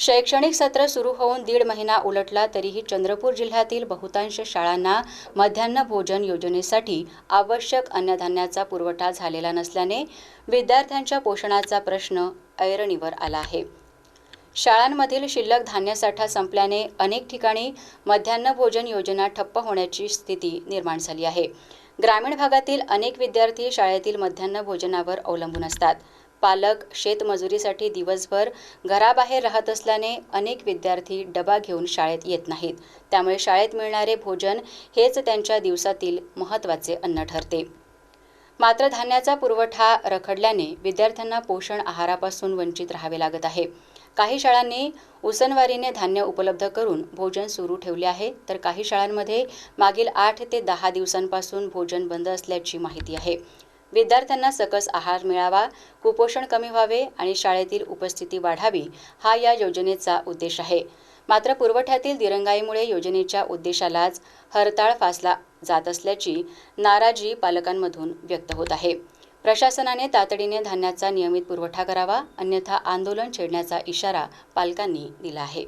शैक्षणिक सत्र सुरू होऊन 1.5 महिना उलटला तरीही चंद्रपूर जिल्ह्यातील बहुतांश शाळांना मध्यान्ह भोजन योजनेसाठी आवश्यक अन्नधान्याचा पुरवठा झालेला नसल्याने विद्यार्थ्यांच्या पोषणाचा प्रश्न ऐरणीवर आला आहे। शाळांमधील शिल्लक धान्यसाठा संपल्याने अनेक ठिकाणी मध्यान्ह भोजन योजना ठप्प होण्याची स्थिती निर्माण झाली आहे। ग्रामीण भागातील अनेक विद्यार्थी शाळेतील मध्यान्ह भोजनावर अवलंबून असतात। पालक शेतमजुरीसाठी दिवसभर घराबाहेर राहत असल्याने अनेक विद्यार्थी डबा घेऊन शाळेत येत नाहीत। त्यामुळे शाळेत मिळणारे भोजन हेच त्यांच्या दिवसातील महत्त्वाचे अन्न ठरते। मात्र धान्याचा पुरवठा रखडल्याने विद्यार्थ्यांना पोषण आहारापासून वंचित राहावे लागत आहे। काही शाळांनी उसनवारीने धान्य उपलब्ध करून भोजन सुरू ठेवले आहे, तर काही शाळांमध्ये मागील 8 ते 10 दिवसांपासून भोजन बंद असल्याची माहिती आहे। विद्यार्थ्यांना सकस आहार मिळावा, कुपोषण कमी व्हावे आणि शाळेतील उपस्थिती वाढावी हा या योजनेचा उद्देश आहे। मात्र पुरवठ्यातील दिरंगाईमुळे योजनेच्या उद्देशालाच हरताळ फासला जात असल्याची नाराजी पालकांमधून व्यक्त होत आहे। प्रशासनाने तातडीने धान्याचा नियमित पुरवठा करावा, अन्यथा आंदोलन छेडण्याचा इशारा पालकांनी दिला आहे।